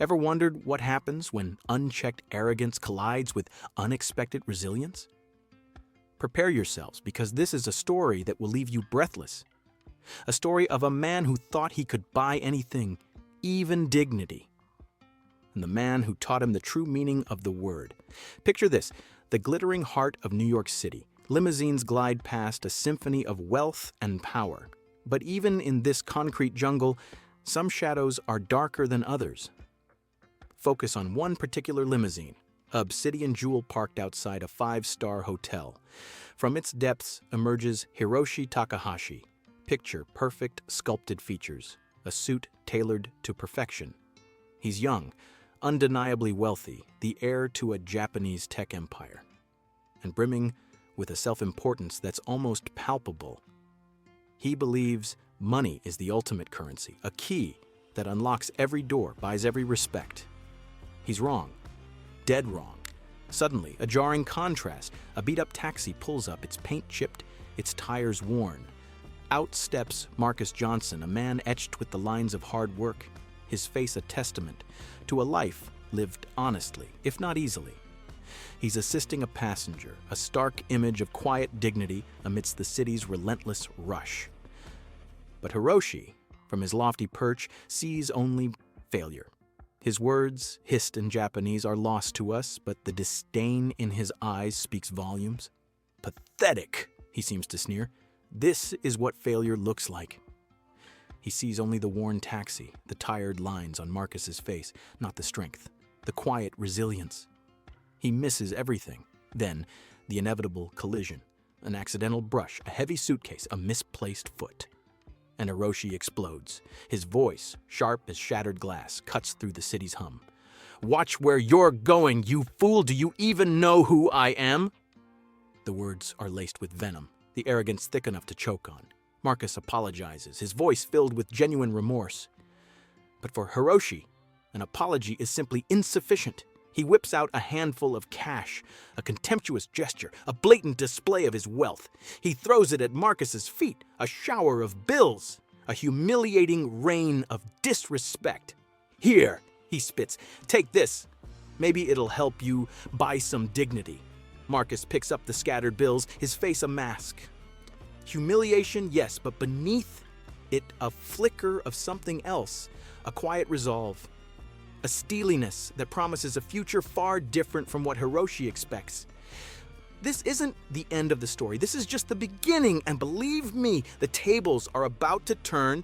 Ever wondered what happens when unchecked arrogance collides with unexpected resilience? Prepare yourselves, because this is a story that will leave you breathless. A story of a man who thought he could buy anything, even dignity. And the man who taught him the true meaning of the word. Picture this: the glittering heart of New York City. Limousines glide past, a symphony of wealth and power. But even in this concrete jungle, some shadows are darker than others. Focus on one particular limousine, a obsidian jewel parked outside a five-star hotel. From its depths emerges Hiroshi Takahashi. Picture perfect sculpted features, a suit tailored to perfection. He's young, undeniably wealthy, the heir to a Japanese tech empire, and brimming with a self-importance that's almost palpable. He believes money is the ultimate currency, a key that unlocks every door, buys every respect. He's wrong, dead wrong. Suddenly, a jarring contrast. A beat-up taxi pulls up, its paint chipped, its tires worn. Out steps Marcus Johnson, a man etched with the lines of hard work, his face a testament to a life lived honestly, if not easily. He's assisting a passenger, a stark image of quiet dignity amidst the city's relentless rush. But Hiroshi, from his lofty perch, sees only failure. His words, hissed in Japanese, are lost to us, but the disdain in his eyes speaks volumes. Pathetic, he seems to sneer. This is what failure looks like. He sees only the worn taxi, the tired lines on Marcus's face, not the strength, the quiet resilience. He misses everything. Then, the inevitable collision, an accidental brush, a heavy suitcase, a misplaced foot. And Hiroshi explodes. His voice, sharp as shattered glass, cuts through the city's hum. "Watch where you're going, you fool! Do you even know who I am?" The words are laced with venom, the arrogance thick enough to choke on. Marcus apologizes, his voice filled with genuine remorse. But for Hiroshi, an apology is simply insufficient. He whips out a handful of cash, a contemptuous gesture, a blatant display of his wealth. He throws it at Marcus's feet, a shower of bills, a humiliating rain of disrespect. "Here," he spits, "take this. Maybe it'll help you buy some dignity." Marcus picks up the scattered bills, his face a mask. Humiliation, yes, but beneath it a flicker of something else, a quiet resolve. A steeliness that promises a future far different from what Hiroshi expects. This isn't the end of the story. This is just the beginning, and believe me, the tables are about to turn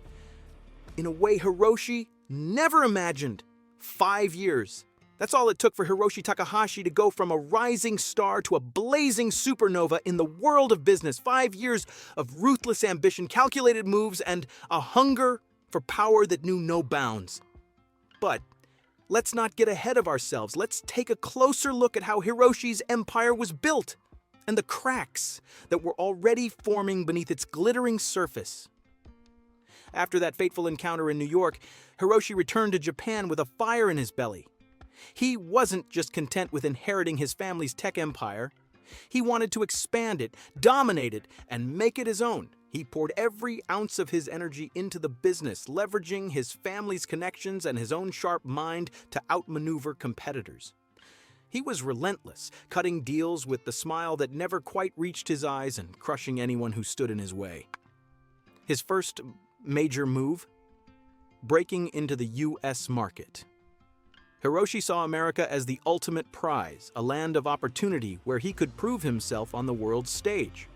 in a way Hiroshi never imagined. 5 years. That's all it took for Hiroshi Takahashi to go from a rising star to a blazing supernova in the world of business. 5 years of ruthless ambition, calculated moves, and a hunger for power that knew no bounds. But let's not get ahead of ourselves. Let's take a closer look at how Hiroshi's empire was built and the cracks that were already forming beneath its glittering surface. After that fateful encounter in New York, Hiroshi returned to Japan with a fire in his belly. He wasn't just content with inheriting his family's tech empire. He wanted to expand it, dominate it, and make it his own. He poured every ounce of his energy into the business, leveraging his family's connections and his own sharp mind to outmaneuver competitors. He was relentless, cutting deals with the smile that never quite reached his eyes and crushing anyone who stood in his way. His first major move? Breaking into the U.S. market. Hiroshi saw America as the ultimate prize, a land of opportunity where he could prove himself on the world's stage.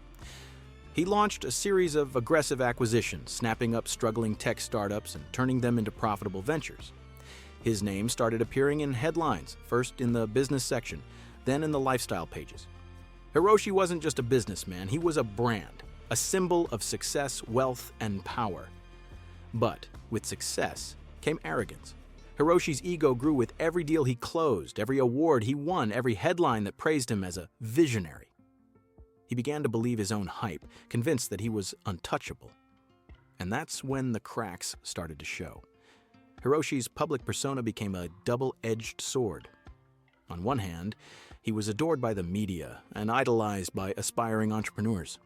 He launched a series of aggressive acquisitions, snapping up struggling tech startups and turning them into profitable ventures. His name started appearing in headlines, first in the business section, then in the lifestyle pages. Hiroshi wasn't just a businessman, he was a brand, a symbol of success, wealth, and power. But with success came arrogance. Hiroshi's ego grew with every deal he closed, every award he won, every headline that praised him as a visionary. He began to believe his own hype, convinced that he was untouchable. And that's when the cracks started to show. Hiroshi's public persona became a double-edged sword. On one hand, he was adored by the media and idolized by aspiring entrepreneurs.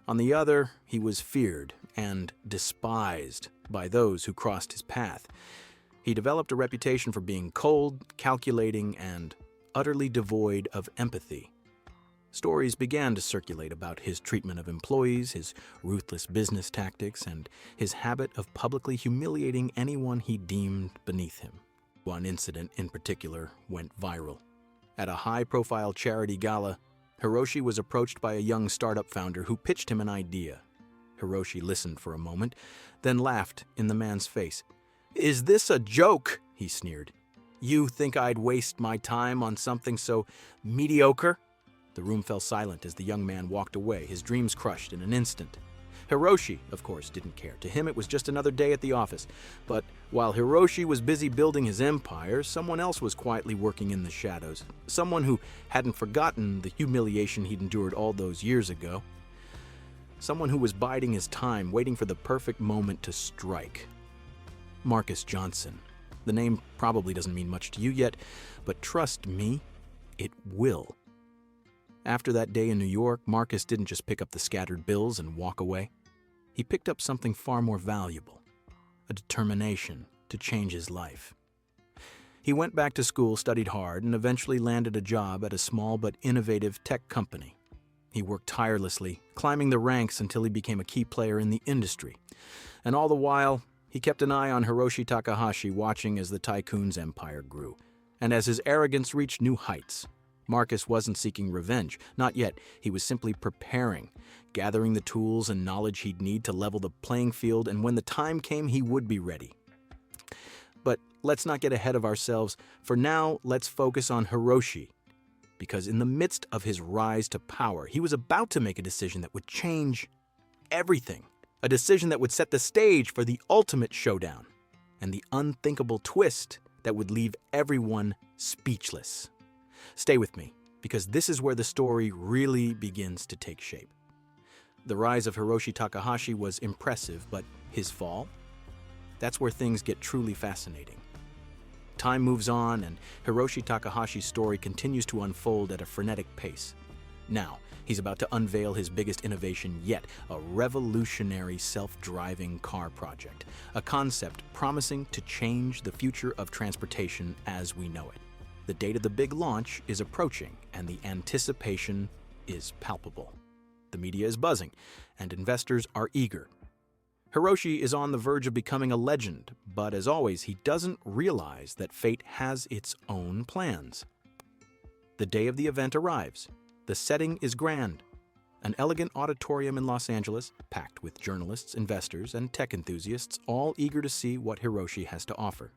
On the other, he was feared and despised by those who crossed his path. He developed a reputation for being cold, calculating, and utterly devoid of empathy. Stories began to circulate about his treatment of employees, his ruthless business tactics, and his habit of publicly humiliating anyone he deemed beneath him. One incident in particular went viral. At a high-profile charity gala, Hiroshi was approached by a young startup founder who pitched him an idea. Hiroshi listened for a moment, then laughed in the man's face. "Is this a joke?" he sneered. "You think I'd waste my time on something so mediocre?" The room fell silent as the young man walked away, his dreams crushed in an instant. Hiroshi, of course, didn't care. To him, it was just another day at the office. But while Hiroshi was busy building his empire, someone else was quietly working in the shadows. Someone who hadn't forgotten the humiliation he'd endured all those years ago. Someone who was biding his time, waiting for the perfect moment to strike. Marcus Johnson. The name probably doesn't mean much to you yet, but trust me, it will. After that day in New York, Marcus didn't just pick up the scattered bills and walk away. He picked up something far more valuable, a determination to change his life. He went back to school, studied hard, and eventually landed a job at a small but innovative tech company. He worked tirelessly, climbing the ranks until he became a key player in the industry. And all the while, he kept an eye on Hiroshi Takahashi, watching as the Tycoon's empire grew. And as his arrogance reached new heights, Marcus wasn't seeking revenge. Not yet. He was simply preparing, gathering the tools and knowledge he'd need to level the playing field, and when the time came, he would be ready. But let's not get ahead of ourselves. For now, let's focus on Hiroshi, because in the midst of his rise to power, he was about to make a decision that would change everything. A decision that would set the stage for the ultimate showdown, and the unthinkable twist that would leave everyone speechless. Stay with me, because this is where the story really begins to take shape. The rise of Hiroshi Takahashi was impressive, but his fall? That's where things get truly fascinating. Time moves on, and Hiroshi Takahashi's story continues to unfold at a frenetic pace. Now, he's about to unveil his biggest innovation yet, a revolutionary self-driving car project, a concept promising to change the future of transportation as we know it. The date of the big launch is approaching, and the anticipation is palpable. The media is buzzing, and investors are eager. Hiroshi is on the verge of becoming a legend, but as always, he doesn't realize that fate has its own plans. The day of the event arrives. The setting is grand. An elegant auditorium in Los Angeles, packed with journalists, investors, and tech enthusiasts, all eager to see what Hiroshi has to offer.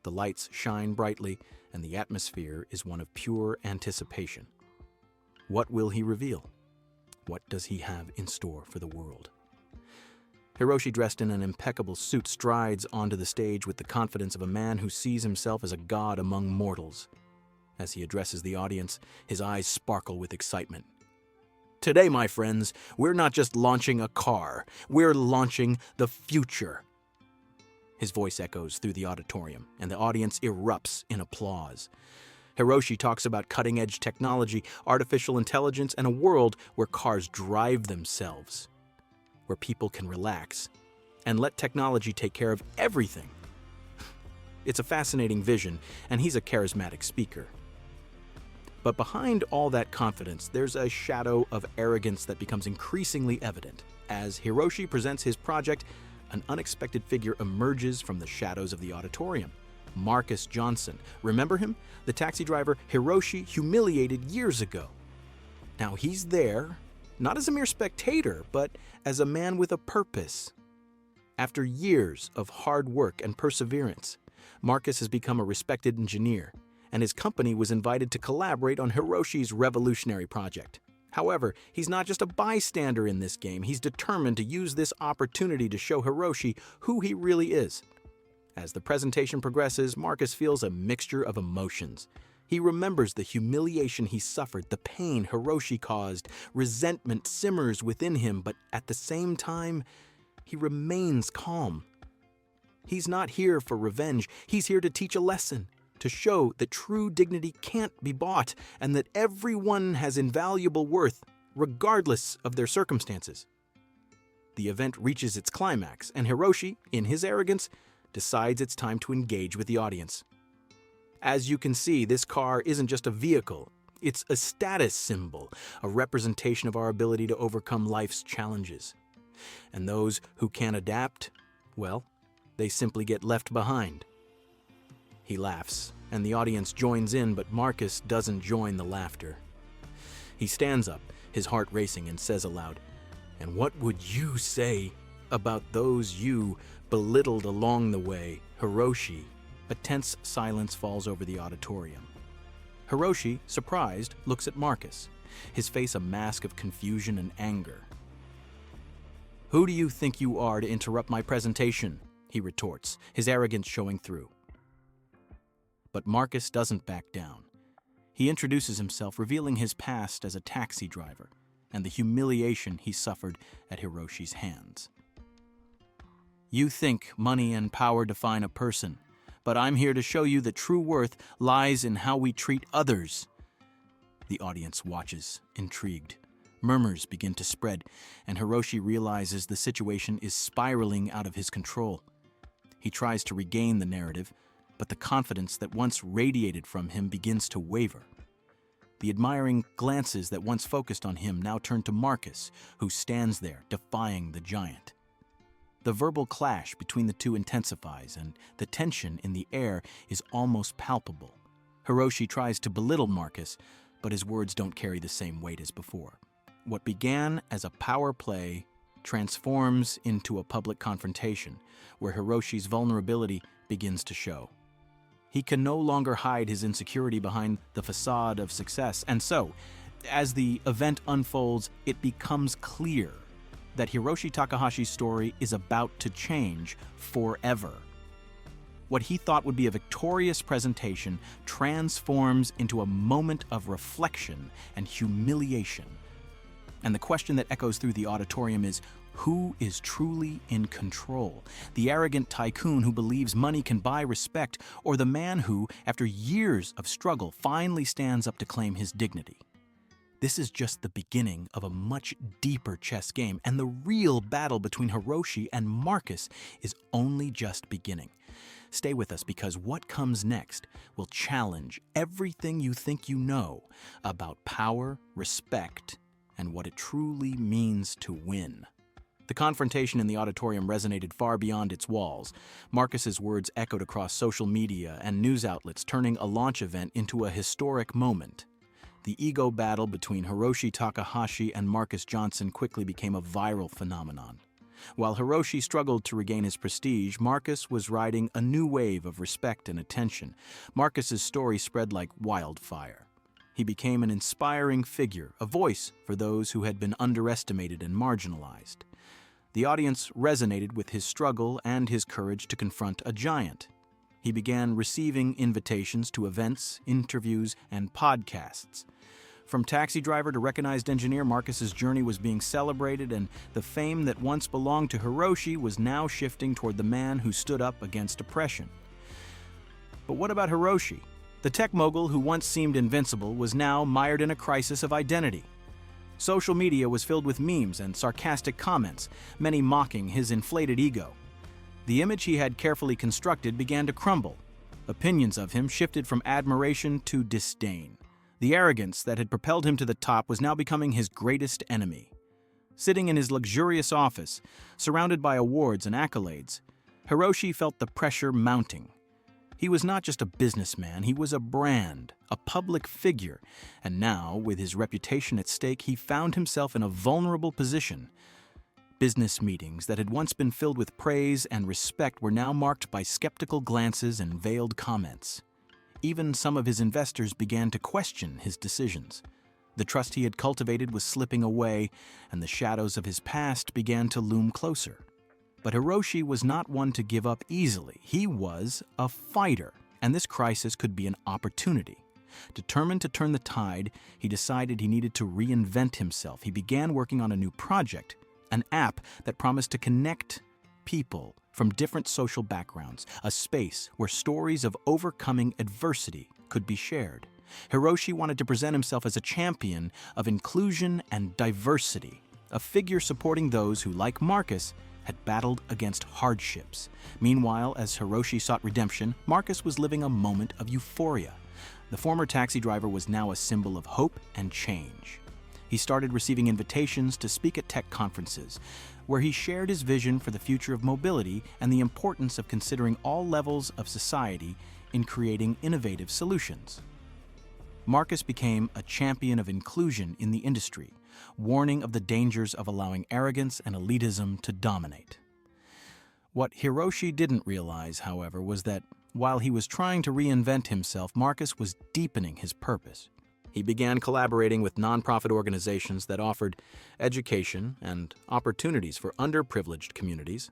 The lights shine brightly, and the atmosphere is one of pure anticipation. What will he reveal? What does he have in store for the world? Hiroshi, dressed in an impeccable suit, strides onto the stage with the confidence of a man who sees himself as a god among mortals. As he addresses the audience, his eyes sparkle with excitement. Today, my friends, we're not just launching a car, we're launching the future. His voice echoes through the auditorium, and the audience erupts in applause. Hiroshi talks about cutting-edge technology, artificial intelligence, and a world where cars drive themselves, where people can relax and let technology take care of everything. It's a fascinating vision, and he's a charismatic speaker. But behind all that confidence, there's a shadow of arrogance that becomes increasingly evident. As Hiroshi presents his project, an unexpected figure emerges from the shadows of the auditorium. Marcus Johnson. Remember him? The taxi driver Hiroshi humiliated years ago. Now he's there, not as a mere spectator, but as a man with a purpose. After years of hard work and perseverance, Marcus has become a respected engineer, and his company was invited to collaborate on Hiroshi's revolutionary project. However, he's not just a bystander in this game. He's determined to use this opportunity to show Hiroshi who he really is. As the presentation progresses, Marcus feels a mixture of emotions. He remembers the humiliation he suffered, the pain Hiroshi caused. Resentment simmers within him, but at the same time, he remains calm. He's not here for revenge. He's here to teach a lesson, to show that true dignity can't be bought and that everyone has invaluable worth, regardless of their circumstances. The event reaches its climax, and Hiroshi, in his arrogance, decides it's time to engage with the audience. As you can see, this car isn't just a vehicle. It's a status symbol, a representation of our ability to overcome life's challenges. And those who can't adapt, well, they simply get left behind. He laughs, and the audience joins in, but Marcus doesn't join the laughter. He stands up, his heart racing, and says aloud, "And what would you say about those you belittled along the way, Hiroshi?" A tense silence falls over the auditorium. Hiroshi, surprised, looks at Marcus, his face a mask of confusion and anger. "Who do you think you are to interrupt my presentation?" he retorts, his arrogance showing through. But Marcus doesn't back down. He introduces himself, revealing his past as a taxi driver and the humiliation he suffered at Hiroshi's hands. "You think money and power define a person, but I'm here to show you that true worth lies in how we treat others." The audience watches, intrigued. Murmurs begin to spread, and Hiroshi realizes the situation is spiraling out of his control. He tries to regain the narrative, but the confidence that once radiated from him begins to waver. The admiring glances that once focused on him now turn to Marcus, who stands there, defying the giant. The verbal clash between the two intensifies, and the tension in the air is almost palpable. Hiroshi tries to belittle Marcus, but his words don't carry the same weight as before. What began as a power play transforms into a public confrontation, where Hiroshi's vulnerability begins to show. He can no longer hide his insecurity behind the facade of success, and so, as the event unfolds, it becomes clear that Hiroshi Takahashi's story is about to change forever. What he thought would be a victorious presentation transforms into a moment of reflection and humiliation. And the question that echoes through the auditorium is, who is truly in control? The arrogant tycoon who believes money can buy respect, or the man who, after years of struggle, finally stands up to claim his dignity? This is just the beginning of a much deeper chess game, and the real battle between Hiroshi and Marcus is only just beginning. Stay with us, because what comes next will challenge everything you think you know about power, respect, and what it truly means to win. The confrontation in the auditorium resonated far beyond its walls. Marcus's words echoed across social media and news outlets, turning a launch event into a historic moment. The ego battle between Hiroshi Takahashi and Marcus Johnson quickly became a viral phenomenon. While Hiroshi struggled to regain his prestige, Marcus was riding a new wave of respect and attention. Marcus's story spread like wildfire. He became an inspiring figure, a voice for those who had been underestimated and marginalized. The audience resonated with his struggle and his courage to confront a giant. He began receiving invitations to events, interviews, and podcasts. From taxi driver to recognized engineer, Marcus's journey was being celebrated, and the fame that once belonged to Hiroshi was now shifting toward the man who stood up against oppression. But what about Hiroshi? The tech mogul who once seemed invincible was now mired in a crisis of identity. Social media was filled with memes and sarcastic comments, many mocking his inflated ego. The image he had carefully constructed began to crumble. Opinions of him shifted from admiration to disdain. The arrogance that had propelled him to the top was now becoming his greatest enemy. Sitting in his luxurious office, surrounded by awards and accolades, Hiroshi felt the pressure mounting. He was not just a businessman, he was a brand, a public figure, and now, with his reputation at stake, he found himself in a vulnerable position. Business meetings that had once been filled with praise and respect were now marked by skeptical glances and veiled comments. Even some of his investors began to question his decisions. The trust he had cultivated was slipping away, and the shadows of his past began to loom closer. But Hiroshi was not one to give up easily. He was a fighter, and this crisis could be an opportunity. Determined to turn the tide, he decided he needed to reinvent himself. He began working on a new project, an app that promised to connect people from different social backgrounds, a space where stories of overcoming adversity could be shared. Hiroshi wanted to present himself as a champion of inclusion and diversity, a figure supporting those who, like Marcus, had battled against hardships. Meanwhile, as Hiroshi sought redemption, Marcus was living a moment of euphoria. The former taxi driver was now a symbol of hope and change. He started receiving invitations to speak at tech conferences, where he shared his vision for the future of mobility and the importance of considering all levels of society in creating innovative solutions. Marcus became a champion of inclusion in the industry, warning of the dangers of allowing arrogance and elitism to dominate. What Hiroshi didn't realize, however, was that while he was trying to reinvent himself, Marcus was deepening his purpose. He began collaborating with nonprofit organizations that offered education and opportunities for underprivileged communities,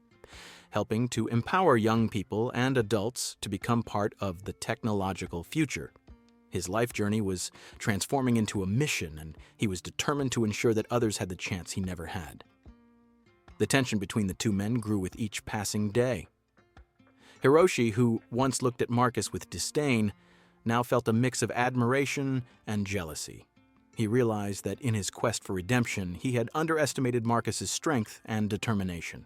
helping to empower young people and adults to become part of the technological future. His life journey was transforming into a mission, and he was determined to ensure that others had the chance he never had. The tension between the two men grew with each passing day. Hiroshi, who once looked at Marcus with disdain, now felt a mix of admiration and jealousy. He realized that in his quest for redemption, he had underestimated Marcus's strength and determination.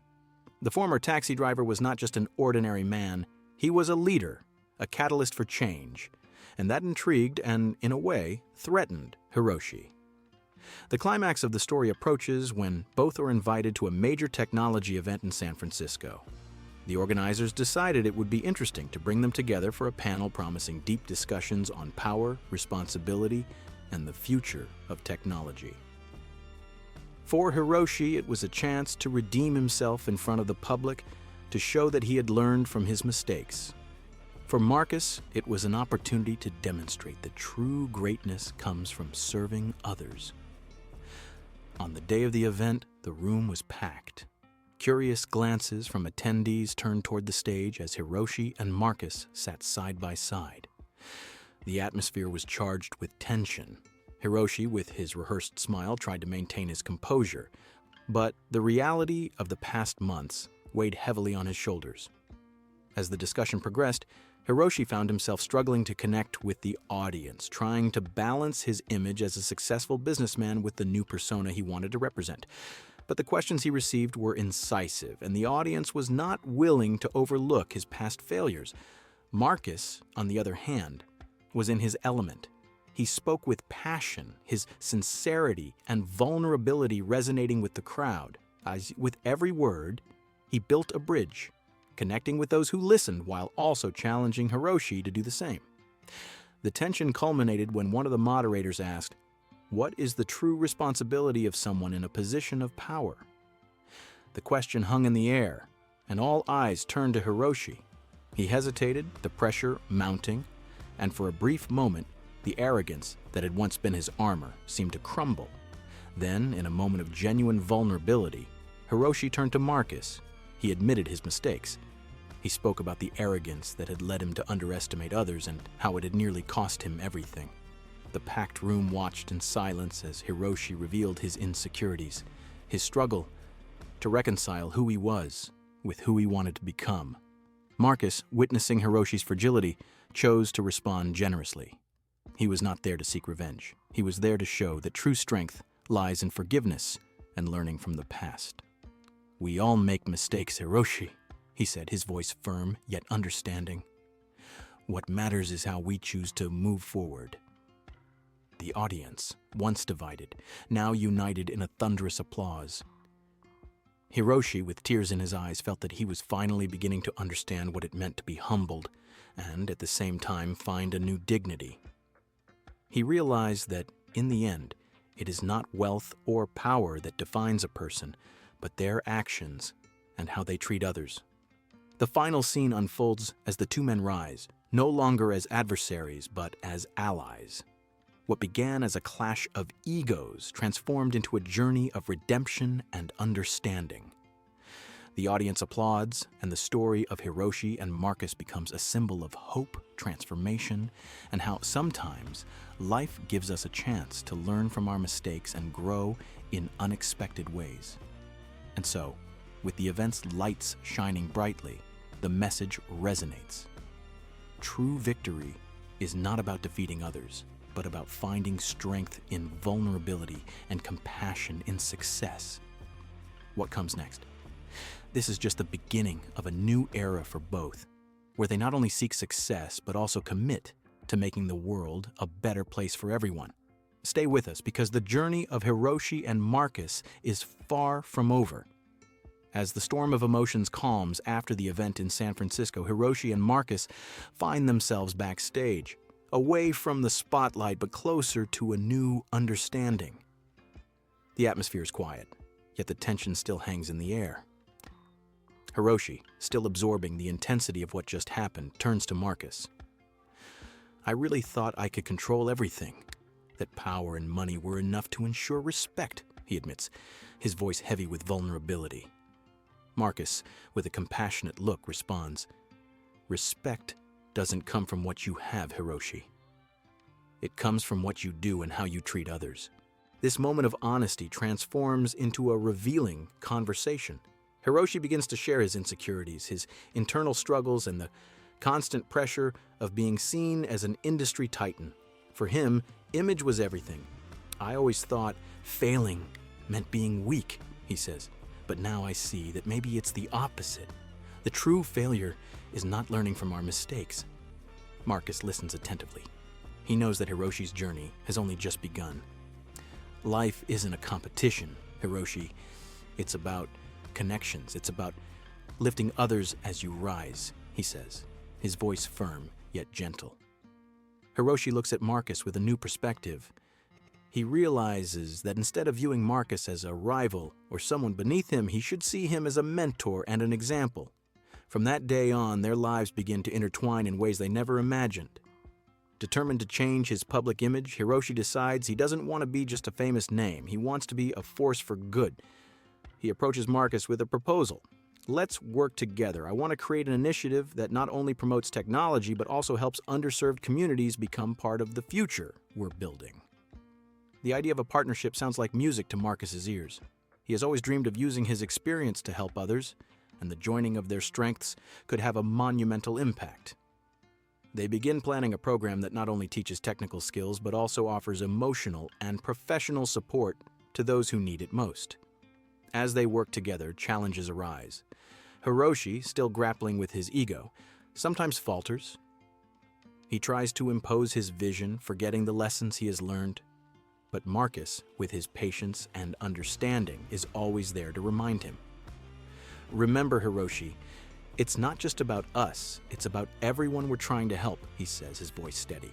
The former taxi driver was not just an ordinary man, he was a leader, a catalyst for change, and that intrigued and, in a way, threatened Hiroshi. The climax of the story approaches when both are invited to a major technology event in San Francisco. The organizers decided it would be interesting to bring them together for a panel promising deep discussions on power, responsibility, and the future of technology. For Hiroshi, it was a chance to redeem himself in front of the public, to show that he had learned from his mistakes. For Marcus, it was an opportunity to demonstrate that true greatness comes from serving others. On the day of the event, the room was packed. Curious glances from attendees turned toward the stage as Hiroshi and Marcus sat side by side. The atmosphere was charged with tension. Hiroshi, with his rehearsed smile, tried to maintain his composure, but the reality of the past months weighed heavily on his shoulders. As the discussion progressed, Hiroshi found himself struggling to connect with the audience, trying to balance his image as a successful businessman with the new persona he wanted to represent. But the questions he received were incisive, and the audience was not willing to overlook his past failures. Marcus, on the other hand, was in his element. He spoke with passion, his sincerity and vulnerability resonating with the crowd. As with every word, he built a bridge, connecting with those who listened while also challenging Hiroshi to do the same. The tension culminated when one of the moderators asked, "What is the true responsibility of someone in a position of power?" The question hung in the air, and all eyes turned to Hiroshi. He hesitated, the pressure mounting, and for a brief moment, the arrogance that had once been his armor seemed to crumble. Then, in a moment of genuine vulnerability, Hiroshi turned to Marcus. He admitted his mistakes. He spoke about the arrogance that had led him to underestimate others and how it had nearly cost him everything. The packed room watched in silence as Hiroshi revealed his insecurities, his struggle to reconcile who he was with who he wanted to become. Marcus, witnessing Hiroshi's fragility, chose to respond generously. He was not there to seek revenge. He was there to show that true strength lies in forgiveness and learning from the past. "We all make mistakes, Hiroshi," he said, his voice firm yet understanding. "What matters is how we choose to move forward." The audience, once divided, now united in a thunderous applause. Hiroshi, with tears in his eyes, felt that he was finally beginning to understand what it meant to be humbled and, at the same time, find a new dignity. He realized that, in the end, it is not wealth or power that defines a person, but their actions and how they treat others. The final scene unfolds as the two men rise, no longer as adversaries, but as allies. What began as a clash of egos transformed into a journey of redemption and understanding. The audience applauds, and the story of Hiroshi and Marcus becomes a symbol of hope, transformation, and how sometimes life gives us a chance to learn from our mistakes and grow in unexpected ways. And so, with the event's lights shining brightly, the message resonates. True victory is not about defeating others, but about finding strength in vulnerability and compassion in success. What comes next? This is just the beginning of a new era for both, where they not only seek success, but also commit to making the world a better place for everyone. Stay with us, because the journey of Hiroshi and Marcus is far from over. As the storm of emotions calms after the event in San Francisco, Hiroshi and Marcus find themselves backstage, away from the spotlight but closer to a new understanding. The atmosphere is quiet, yet the tension still hangs in the air. Hiroshi, still absorbing the intensity of what just happened, turns to Marcus. "I really thought I could control everything, that power and money were enough to ensure respect," he admits, his voice heavy with vulnerability. Marcus, with a compassionate look, responds, "Respect doesn't come from what you have, Hiroshi. It comes from what you do and how you treat others." This moment of honesty transforms into a revealing conversation. Hiroshi begins to share his insecurities, his internal struggles, and the constant pressure of being seen as an industry titan. For him, image was everything. "I always thought failing meant being weak," he says. "But now I see that maybe it's the opposite. The true failure is not learning from our mistakes." Marcus listens attentively. He knows that Hiroshi's journey has only just begun. "Life isn't a competition, Hiroshi. It's about connections. It's about lifting others as you rise," he says, his voice firm yet gentle. Hiroshi looks at Marcus with a new perspective. He realizes that instead of viewing Marcus as a rival or someone beneath him, he should see him as a mentor and an example. From that day on, their lives begin to intertwine in ways they never imagined. Determined to change his public image, Hiroshi decides he doesn't want to be just a famous name. He wants to be a force for good. He approaches Marcus with a proposal. "Let's work together. I want to create an initiative that not only promotes technology, but also helps underserved communities become part of the future we're building." The idea of a partnership sounds like music to Marcus's ears. He has always dreamed of using his experience to help others, and the joining of their strengths could have a monumental impact. They begin planning a program that not only teaches technical skills, but also offers emotional and professional support to those who need it most. As they work together, challenges arise. Hiroshi, still grappling with his ego, sometimes falters. He tries to impose his vision, forgetting the lessons he has learned. But Marcus, with his patience and understanding, is always there to remind him. "Remember, Hiroshi, it's not just about us, it's about everyone we're trying to help," he says, his voice steady.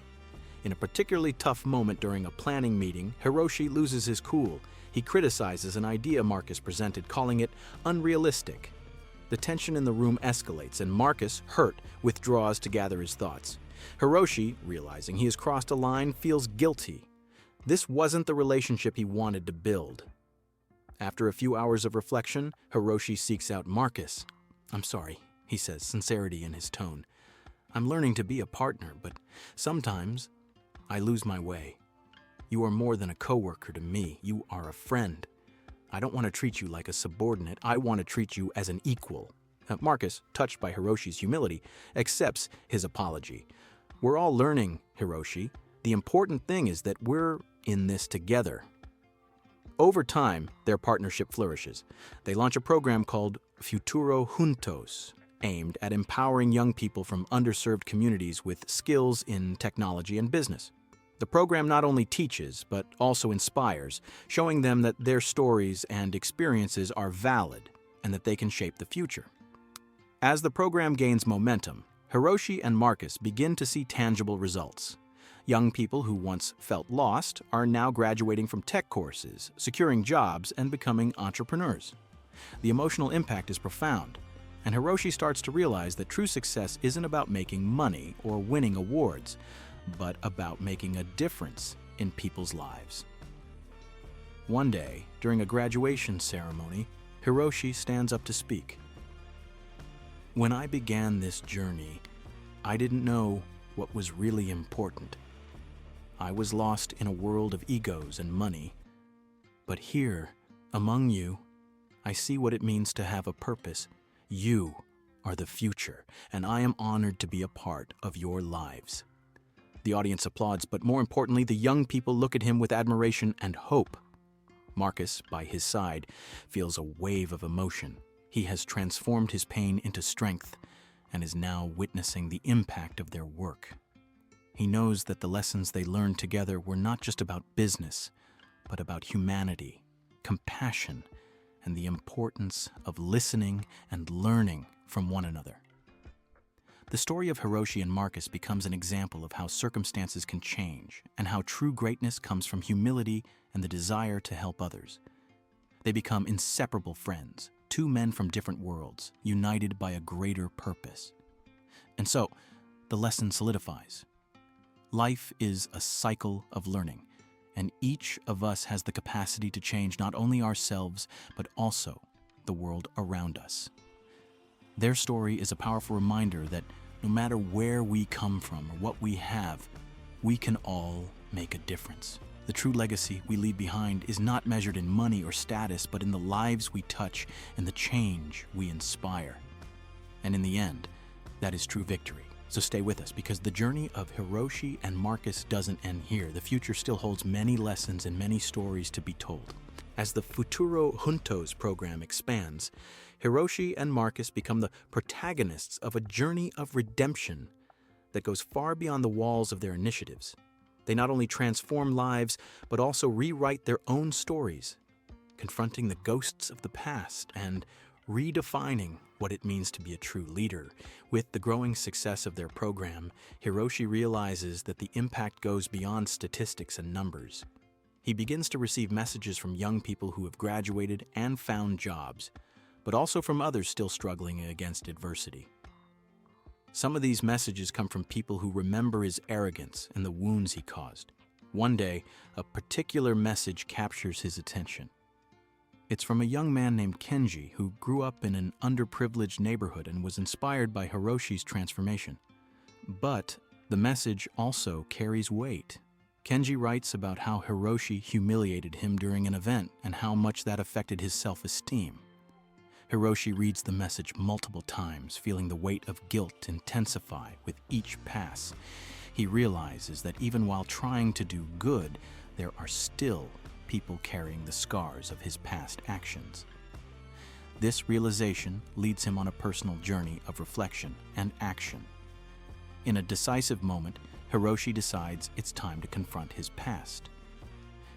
In a particularly tough moment during a planning meeting, Hiroshi loses his cool. He criticizes an idea Marcus presented, calling it unrealistic. The tension in the room escalates, and Marcus, hurt, withdraws to gather his thoughts. Hiroshi, realizing he has crossed a line, feels guilty. This wasn't the relationship he wanted to build. After a few hours of reflection, Hiroshi seeks out Marcus. "I'm sorry," he says, sincerity in his tone. "I'm learning to be a partner, but sometimes I lose my way. You are more than a coworker to me. You are a friend. I don't want to treat you like a subordinate. I want to treat you as an equal." Marcus, touched by Hiroshi's humility, accepts his apology. "We're all learning, Hiroshi. The important thing is that we're in this together." Over time, their partnership flourishes. They launch a program called Futuro Juntos, aimed at empowering young people from underserved communities with skills in technology and business. The program not only teaches, but also inspires, showing them that their stories and experiences are valid and that they can shape the future. As the program gains momentum, Hiroshi and Marcus begin to see tangible results. Young people who once felt lost are now graduating from tech courses, securing jobs, and becoming entrepreneurs. The emotional impact is profound, and Hiroshi starts to realize that true success isn't about making money or winning awards, but about making a difference in people's lives. One day, during a graduation ceremony, Hiroshi stands up to speak. "When I began this journey, I didn't know what was really important. I was lost in a world of egos and money. But here, among you, I see what it means to have a purpose. You are the future, and I am honored to be a part of your lives." The audience applauds, but more importantly, the young people look at him with admiration and hope. Marcus, by his side, feels a wave of emotion. He has transformed his pain into strength and is now witnessing the impact of their work. He knows that the lessons they learned together were not just about business, but about humanity, compassion, and the importance of listening and learning from one another. The story of Hiroshi and Marcus becomes an example of how circumstances can change and how true greatness comes from humility and the desire to help others. They become inseparable friends, two men from different worlds, united by a greater purpose. And so, the lesson solidifies. Life is a cycle of learning, and each of us has the capacity to change not only ourselves, but also the world around us. Their story is a powerful reminder that no matter where we come from or what we have, we can all make a difference. The true legacy we leave behind is not measured in money or status, but in the lives we touch and the change we inspire. And in the end, that is true victory. So stay with us, because the journey of Hiroshi and Marcus doesn't end here. The future still holds many lessons and many stories to be told. As the Futuro Juntos program expands, Hiroshi and Marcus become the protagonists of a journey of redemption that goes far beyond the walls of their initiatives. They not only transform lives, but also rewrite their own stories, confronting the ghosts of the past and redefining what it means to be a true leader. With the growing success of their program, Hiroshi realizes that the impact goes beyond statistics and numbers. He begins to receive messages from young people who have graduated and found jobs, but also from others still struggling against adversity. Some of these messages come from people who remember his arrogance and the wounds he caused. One day, a particular message captures his attention. It's from a young man named Kenji who grew up in an underprivileged neighborhood and was inspired by Hiroshi's transformation. But the message also carries weight. Kenji writes about how Hiroshi humiliated him during an event and how much that affected his self-esteem. Hiroshi reads the message multiple times, feeling the weight of guilt intensify with each pass. He realizes that even while trying to do good, there are still people carrying the scars of his past actions. This realization leads him on a personal journey of reflection and action. In a decisive moment, Hiroshi decides it's time to confront his past.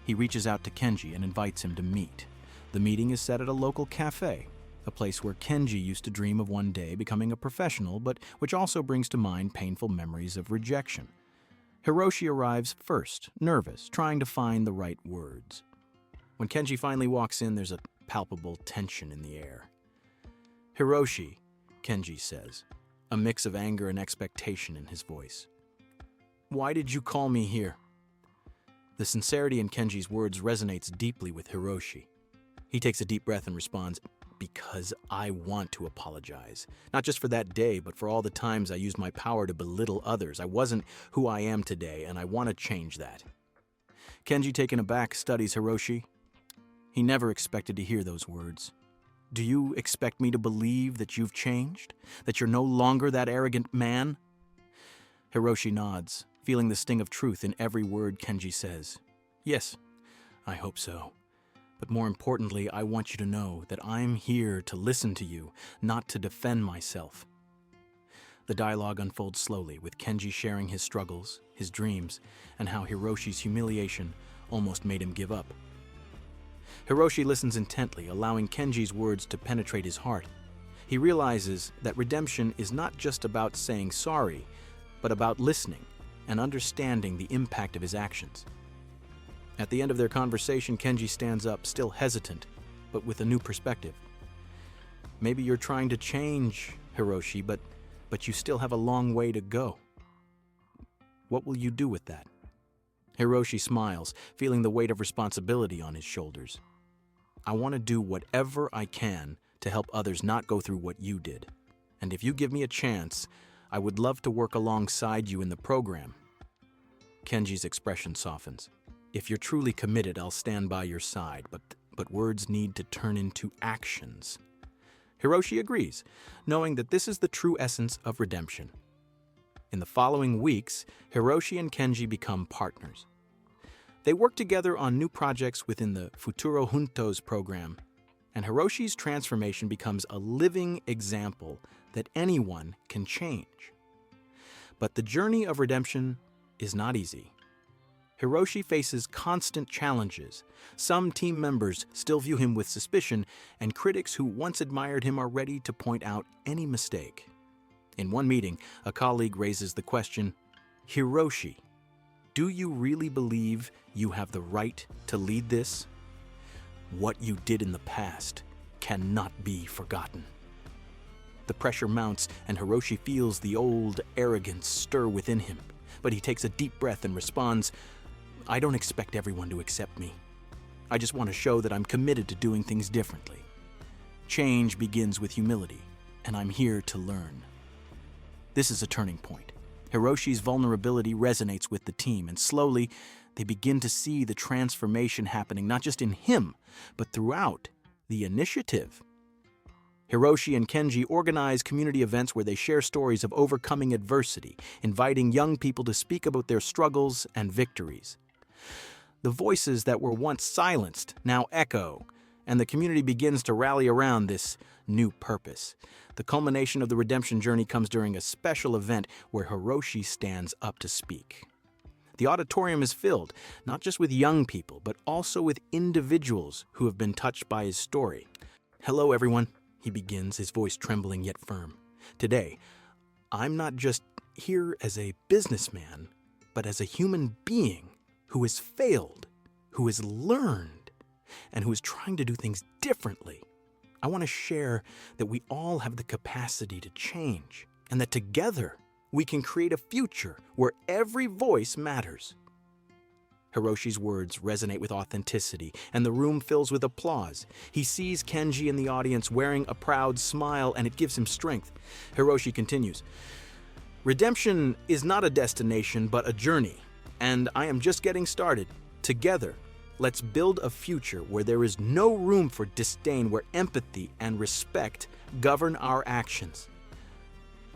He reaches out to Kenji and invites him to meet. The meeting is set at a local cafe, a place where Kenji used to dream of one day becoming a professional, but which also brings to mind painful memories of rejection. Hiroshi arrives first, nervous, trying to find the right words. When Kenji finally walks in, there's a palpable tension in the air. "Hiroshi," Kenji says, a mix of anger and expectation in his voice. "Why did you call me here?" The sincerity in Kenji's words resonates deeply with Hiroshi. He takes a deep breath and responds, "Because I want to apologize. Not just for that day, but for all the times I used my power to belittle others. I wasn't who I am today, and I want to change that." Kenji, taken aback, studies Hiroshi. He never expected to hear those words. "Do you expect me to believe that you've changed? That you're no longer that arrogant man?" Hiroshi nods, feeling the sting of truth in every word Kenji says. "Yes, I hope so. But more importantly, I want you to know that I'm here to listen to you, not to defend myself." The dialogue unfolds slowly, with Kenji sharing his struggles, his dreams, and how Hiroshi's humiliation almost made him give up. Hiroshi listens intently, allowing Kenji's words to penetrate his heart. He realizes that redemption is not just about saying sorry, but about listening and understanding the impact of his actions. At the end of their conversation, Kenji stands up, still hesitant, but with a new perspective. "Maybe you're trying to change, Hiroshi, but you still have a long way to go. What will you do with that?" Hiroshi smiles, feeling the weight of responsibility on his shoulders. "I want to do whatever I can to help others not go through what you did. And if you give me a chance, I would love to work alongside you in the program." Kenji's expression softens. "If you're truly committed, I'll stand by your side, but words need to turn into actions." Hiroshi agrees, knowing that this is the true essence of redemption. In the following weeks, Hiroshi and Kenji become partners. They work together on new projects within the Futuro Juntos program, and Hiroshi's transformation becomes a living example that anyone can change. But the journey of redemption is not easy. Hiroshi faces constant challenges. Some team members still view him with suspicion, and critics who once admired him are ready to point out any mistake. In one meeting, a colleague raises the question, "Hiroshi, do you really believe you have the right to lead this? What you did in the past cannot be forgotten." The pressure mounts, and Hiroshi feels the old arrogance stir within him. But he takes a deep breath and responds, "I don't expect everyone to accept me. I just want to show that I'm committed to doing things differently. Change begins with humility, and I'm here to learn." This is a turning point. Hiroshi's vulnerability resonates with the team, and slowly they begin to see the transformation happening not just in him, but throughout the initiative. Hiroshi and Kenji organize community events where they share stories of overcoming adversity, inviting young people to speak about their struggles and victories. The voices that were once silenced now echo, and the community begins to rally around this new purpose. The culmination of the redemption journey comes during a special event where Hiroshi stands up to speak. The auditorium is filled, not just with young people, but also with individuals who have been touched by his story. "Hello, everyone," he begins, his voice trembling yet firm. "Today, I'm not just here as a businessman, but as a human being who has failed, who has learned, and who is trying to do things differently. I want to share that we all have the capacity to change, and that together we can create a future where every voice matters." Hiroshi's words resonate with authenticity, and the room fills with applause. He sees Kenji in the audience wearing a proud smile, and it gives him strength. Hiroshi continues, "Redemption is not a destination, but a journey, and I am just getting started. Together, let's build a future where there is no room for disdain, where empathy and respect govern our actions."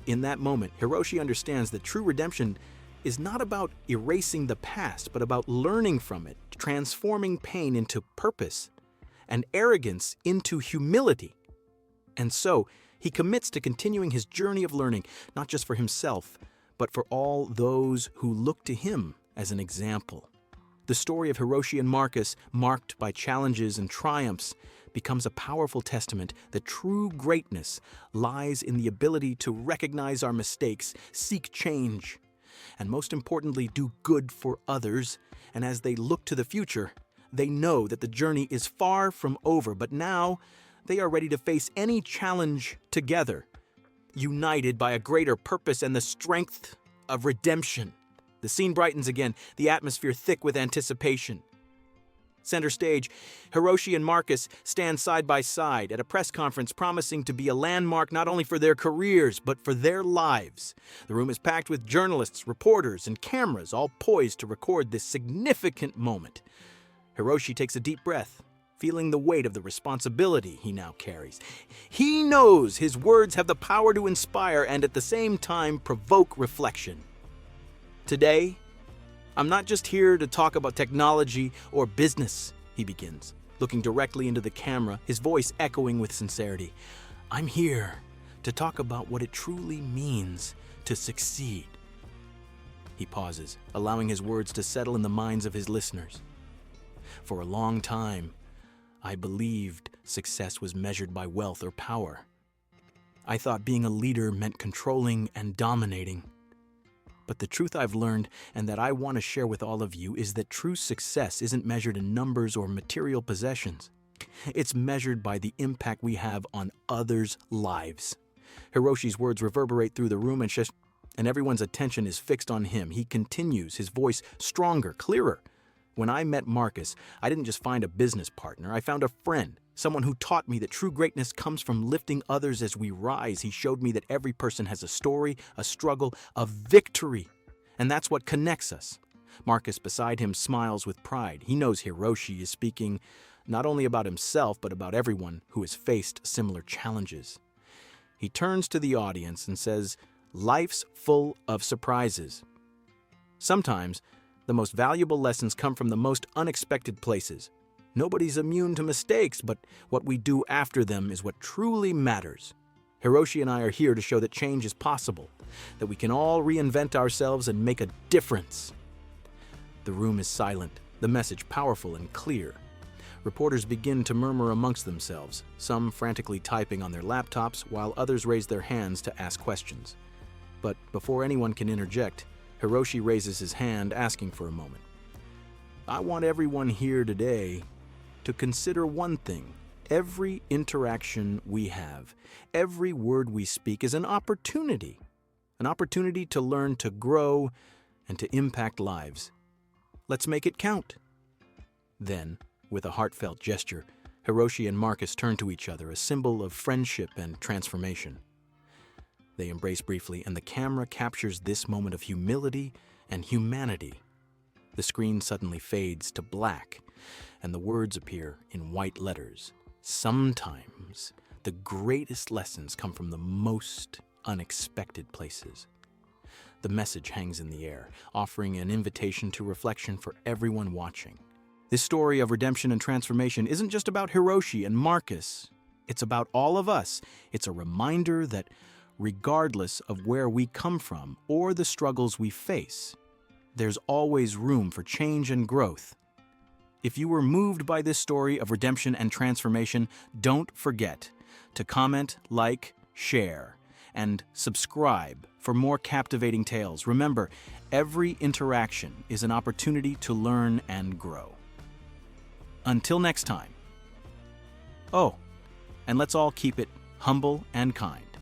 In that moment, Hiroshi understands that true redemption is not about erasing the past, but about learning from it, transforming pain into purpose, and arrogance into humility. And so, he commits to continuing his journey of learning, not just for himself, but for all those who look to him as an example. The story of Hiroshi and Marcus, marked by challenges and triumphs, becomes a powerful testament that true greatness lies in the ability to recognize our mistakes, seek change, and most importantly, do good for others. And as they look to the future, they know that the journey is far from over, but now they are ready to face any challenge together, united by a greater purpose and the strength of redemption. The scene brightens again, the atmosphere thick with anticipation. Center stage, Hiroshi and Marcus stand side by side at a press conference promising to be a landmark not only for their careers, but for their lives. The room is packed with journalists, reporters, and cameras, all poised to record this significant moment. Hiroshi takes a deep breath, feeling the weight of the responsibility he now carries. He knows his words have the power to inspire and at the same time provoke reflection. "Today, I'm not just here to talk about technology or business," he begins, looking directly into the camera, his voice echoing with sincerity. "I'm here to talk about what it truly means to succeed." He pauses, allowing his words to settle in the minds of his listeners. "For a long time, I believed success was measured by wealth or power. I thought being a leader meant controlling and dominating. But the truth I've learned, and that I want to share with all of you, is that true success isn't measured in numbers or material possessions. It's measured by the impact we have on others' lives." Hiroshi's words reverberate through the room, and everyone's attention is fixed on him. He continues, his voice stronger, clearer. "When I met Marcus, I didn't just find a business partner. I found a friend, someone who taught me that true greatness comes from lifting others as we rise. He showed me that every person has a story, a struggle, a victory, and that's what connects us." Marcus beside him smiles with pride. He knows Hiroshi is speaking not only about himself, but about everyone who has faced similar challenges. He turns to the audience and says, "Life's full of surprises. Sometimes, the most valuable lessons come from the most unexpected places. Nobody's immune to mistakes, but what we do after them is what truly matters. Hiroshi and I are here to show that change is possible, that we can all reinvent ourselves and make a difference. The room is silent, the message powerful and clear. Reporters begin to murmur amongst themselves, some frantically typing on their laptops while others raise their hands to ask questions. But before anyone can interject, Hiroshi raises his hand, asking for a moment. I want everyone here today to consider one thing. Every interaction we have, every word we speak is an opportunity to learn, to grow, and to impact lives. Let's make it count. Then, with a heartfelt gesture, Hiroshi and Marcus turn to each other, a symbol of friendship and transformation. They embrace briefly, and the camera captures this moment of humility and humanity. The screen suddenly fades to black, and the words appear in white letters. Sometimes the greatest lessons come from the most unexpected places. The message hangs in the air, offering an invitation to reflection for everyone watching. This story of redemption and transformation isn't just about Hiroshi and Marcus. It's about all of us. It's a reminder that regardless of where we come from or the struggles we face, there's always room for change and growth. If you were moved by this story of redemption and transformation, don't forget to comment, like, share, and subscribe for more captivating tales. Remember, every interaction is an opportunity to learn and grow. Until next time. Oh, and let's all keep it humble and kind.